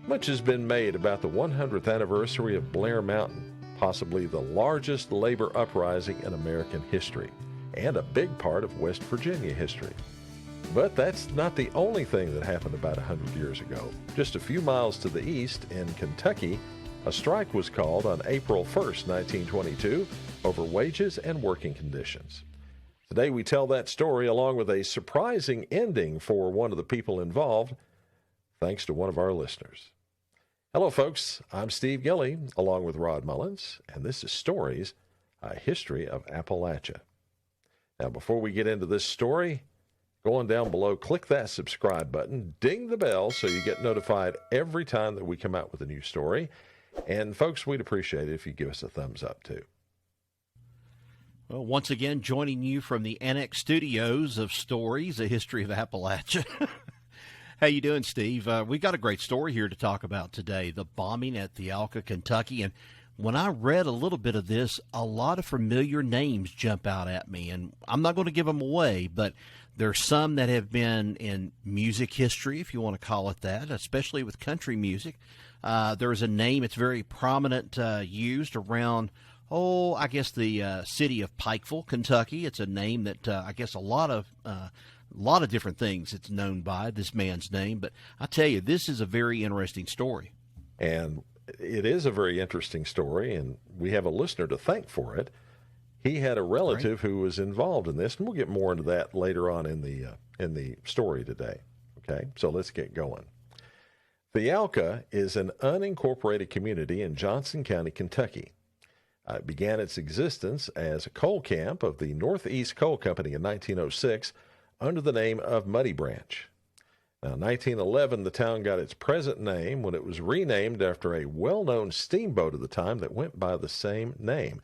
Much has been made about the 100th anniversary of Blair Mountain, possibly the largest labor uprising in American history, and a big part of West Virginia history. But that's not the only thing that happened about 100 years ago. Just a few miles to the east, in Kentucky, a strike was called on April 1st, 1922, over wages and working conditions. Today we tell that story along with a surprising ending for one of the people involved, thanks to one of our listeners. Hello, folks. I'm Steve Gilley, along with Rod Mullins, and this is Stories, a History of Appalachia. Now, before we get into this story, go on down below, click that subscribe button, ding the bell so you get notified every time that we come out with a new story. And, folks, we'd appreciate it if you give us a thumbs up, too. Well, once again, joining you from the Annex Studios of Stories, a History of Appalachia. How you doing, Steve? We got a great story here to talk about today, the bombing at Thealka, Kentucky. And when I read a little bit of this, a lot of familiar names jump out at me. And I'm not going to give them away, but there's some that have been in music history, if you want to call it that, especially with country music. There's a name that's very prominent used around, I guess the city of Pikeville, Kentucky. It's a name that I guess a lot of different things it's known by, this man's name. But I tell you, this is a very interesting story. And it is a very interesting story, and we have a listener to thank for it. He had a relative who was involved in this, and we'll get more into that later on in the story today. Okay, so let's get going. Thealka is an unincorporated community in Johnson County, Kentucky. It began its existence as a coal camp of the Northeast Coal Company in 1906 under the name of Muddy Branch. Now, in 1911, the town got its present name when it was renamed after a well-known steamboat of the time that went by the same name.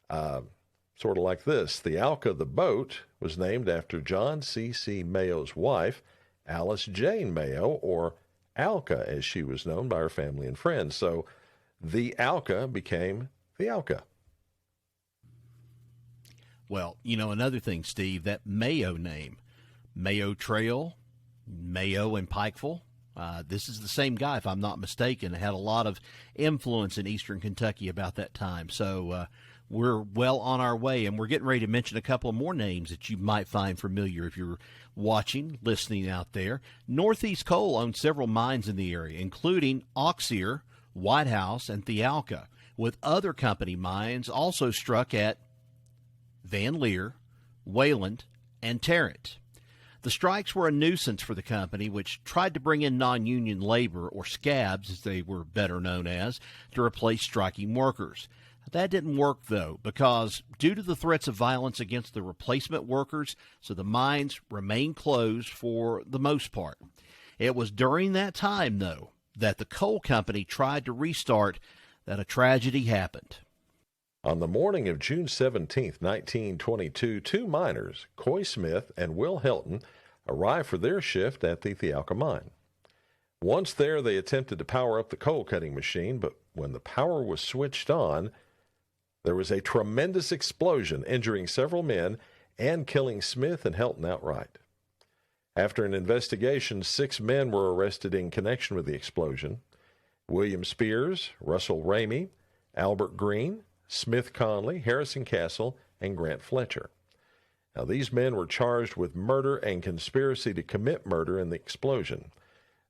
Sort of like this. Thealka the boat was named after John C.C. Mayo's wife, Alice Jane Mayo, or Alka, as she was known by her family and friends. So the Alka became Thealka. Well, you know, another thing, Steve, that Mayo name, Mayo Trail, Mayo and Pikeville, this is the same guy, if I'm not mistaken. It had a lot of influence in eastern Kentucky about that time. So we're well on our way, and we're getting ready to mention a couple of more names that you might find familiar if you're watching, listening out there. Northeast Coal owns several mines in the area, including Auxier, White House, and Thealka, with other company mines also struck at Van Leer, Wayland, and Tarrant. The strikes were a nuisance for the company, which tried to bring in non-union labor, or scabs as they were better known as, to replace striking workers. That didn't work, though, because due to the threats of violence against the replacement workers, so the mines remained closed for the most part. It was during that time, though, that the coal company tried to restart that a tragedy happened. On the morning of June 17, 1922, two miners, Coy Smith and Will Helton, arrived for their shift at the Thealka mine. Once there, they attempted to power up the coal-cutting machine, but when the power was switched on, there was a tremendous explosion, injuring several men and killing Smith and Helton outright. After an investigation, 6 men were arrested in connection with the explosion. William Spears, Russell Ramey, Albert Green, Smith Conley, Harrison Castle, and Grant Fletcher. Now, these men were charged with murder and conspiracy to commit murder in the explosion.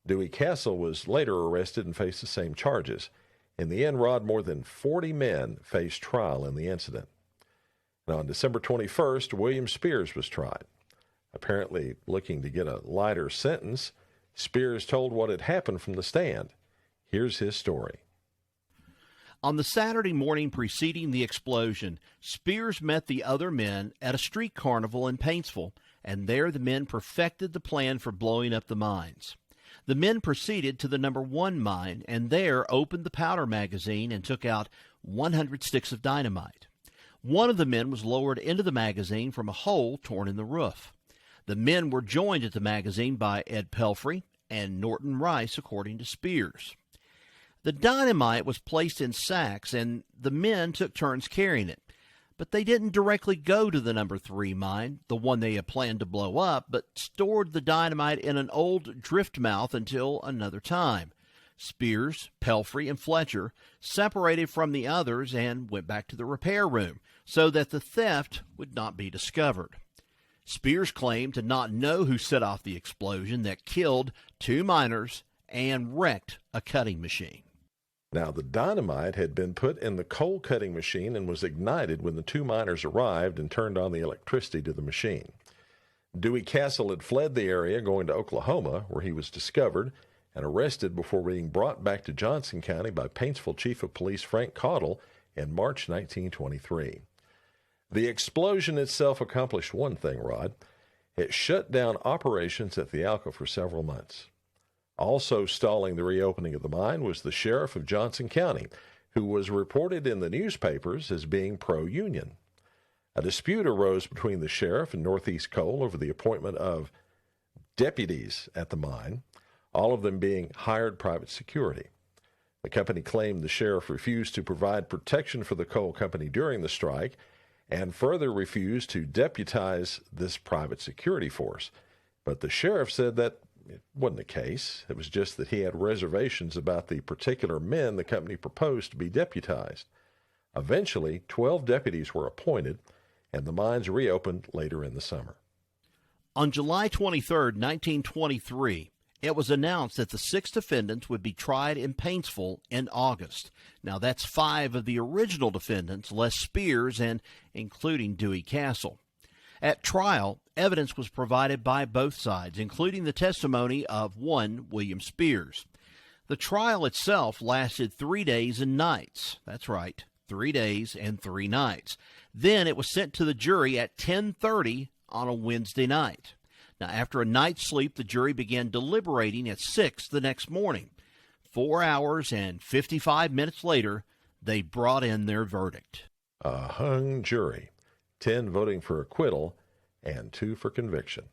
Dewey Castle was later arrested and faced the same charges. In the end, Rod, more than 40 men faced trial in the incident. Now, on December 21st, William Spears was tried. Apparently looking to get a lighter sentence, Spears told what had happened from the stand. Here's his story. On the Saturday morning preceding the explosion, Spears met the other men at a street carnival in Paintsville, and there the men perfected the plan for blowing up the mines. The men proceeded to the number 1 mine, and there opened the powder magazine and took out 100 sticks of dynamite. One of the men was lowered into the magazine from a hole torn in the roof. The men were joined at the magazine by Ed Pelfrey and Norton Rice, according to Spears. The dynamite was placed in sacks, and the men took turns carrying it. But they didn't directly go to the number 3 mine, the one they had planned to blow up, but stored the dynamite in an old drift mouth until another time. Spears, Pelfrey, and Fletcher separated from the others and went back to the repair room so that the theft would not be discovered. Spears claimed to not know who set off the explosion that killed 2 miners and wrecked a cutting machine. Now, the dynamite had been put in the coal cutting machine and was ignited when the 2 miners arrived and turned on the electricity to the machine. Dewey Castle had fled the area, going to Oklahoma, where he was discovered and arrested before being brought back to Johnson County by Paintsville Chief of Police Frank Caudill in March 1923. The explosion itself accomplished one thing, Rod. It shut down operations at Thealka for several months. Also stalling the reopening of the mine was the sheriff of Johnson County, who was reported in the newspapers as being pro-union. A dispute arose between the sheriff and Northeast Coal over the appointment of deputies at the mine, all of them being hired private security. The company claimed the sheriff refused to provide protection for the coal company during the strike and further refused to deputize this private security force. But the sheriff said that it wasn't the case. It was just that he had reservations about the particular men the company proposed to be deputized. Eventually, 12 deputies were appointed, and the mines reopened later in the summer. On July 23, 1923, it was announced that the 6 defendants would be tried in Paintsville in August. Now, that's 5 of the original defendants, less Spears, and including Dewey Castle. At trial, evidence was provided by both sides, including the testimony of one William Spears. The trial itself lasted 3 days and nights. That's right, 3 days and 3 nights. Then it was sent to the jury at 10:30 on a Wednesday night. Now, after a night's sleep, the jury began deliberating at 6 the next morning. 4 hours and 55 minutes later, they brought in their verdict. A hung jury, 10 voting for acquittal and 2 for conviction.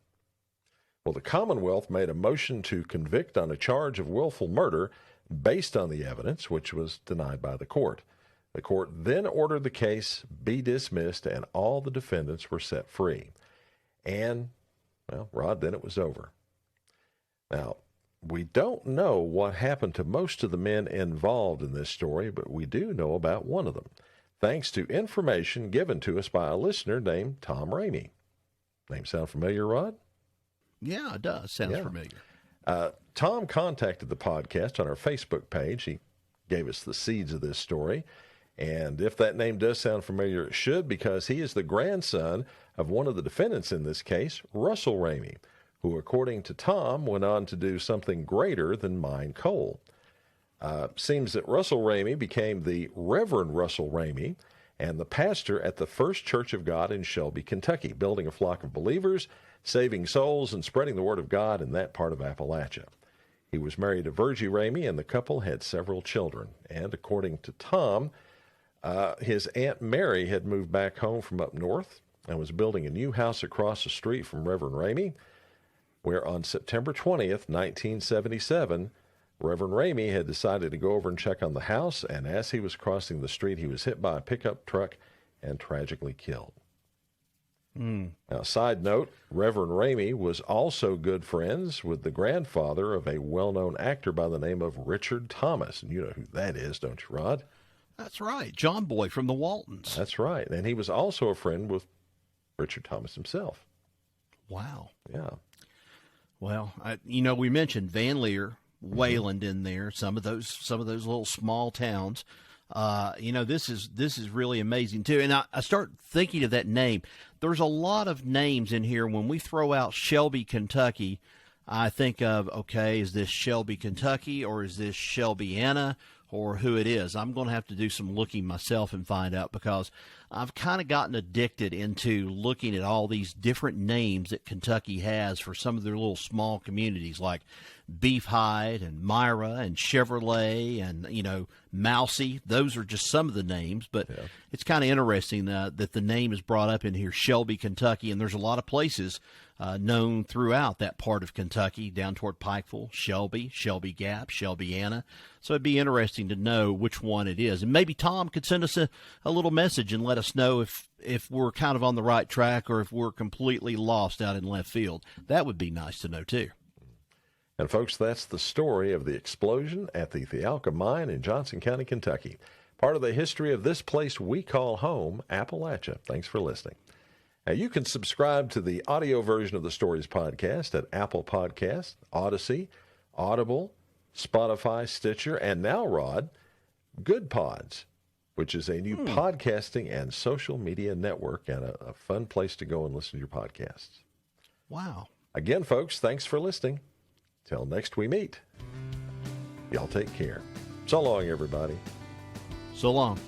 Well, the Commonwealth made a motion to convict on a charge of willful murder based on the evidence, which was denied by the court. The court then ordered the case be dismissed and all the defendants were set free. And, well, Rod, then it was over. Now, we don't know what happened to most of the men involved in this story, but we do know about one of them, thanks to information given to us by a listener named Tom Ramey. Name sound familiar, Rod? Yeah, it does. Sounds familiar. Tom contacted the podcast on our Facebook page. He gave us the seeds of this story. And if that name does sound familiar, it should, because he is the grandson of one of the defendants in this case, Russell Ramey, who, according to Tom, went on to do something greater than mine coal. Seems that Russell Ramey became the Reverend Russell Ramey and the pastor at the First Church of God in Shelby, Kentucky, building a flock of believers, saving souls, and spreading the word of God in that part of Appalachia. He was married to Virgie Ramey, and the couple had several children. And according to Tom, his Aunt Mary had moved back home from up north and was building a new house across the street from Reverend Ramey, where on September 20th, 1977, Reverend Ramey had decided to go over and check on the house, and as he was crossing the street, he was hit by a pickup truck and tragically killed. Now, side note, Reverend Ramey was also good friends with the grandfather of a well-known actor by the name of Richard Thomas. And you know who that is, don't you, Rod? That's right, John Boy from the Waltons. That's right. And he was also a friend with Richard Thomas himself. Wow. Yeah. Well, we mentioned Van Leer, Wayland in there, some of those little small towns. This is really amazing too. And I start thinking of that name. There's a lot of names in here. When we throw out Shelby, Kentucky, I think of, okay, is this Shelby, Kentucky, or is this Shelbyana, or who it is? I'm going to have to do some looking myself and find out, because I've kind of gotten addicted into looking at all these different names that Kentucky has for some of their little small communities, like Beefhide and Myra and Chevrolet and, Mousy. Those are just some of the names, but It's kind of interesting that the name is brought up in here, Shelby, Kentucky, and there's a lot of places known throughout that part of Kentucky, down toward Pikeville, Shelby, Shelby Gap, Shelbyana. So it'd be interesting to know which one it is. And maybe Tom could send us a little message and let us know if we're kind of on the right track or if we're completely lost out in left field. That would be nice to know, too. And folks, that's the story of the explosion at the Thealka Mine in Johnson County, Kentucky. Part of the history of this place we call home, Appalachia. Thanks for listening. Now, you can subscribe to the audio version of the Stories podcast at Apple Podcasts, Odyssey, Audible, Spotify, Stitcher, and now, Rod, Good Pods, which is a new podcasting and social media network and a fun place to go and listen to your podcasts. Wow. Again, folks, thanks for listening. Till next we meet, y'all take care. So long, everybody. So long.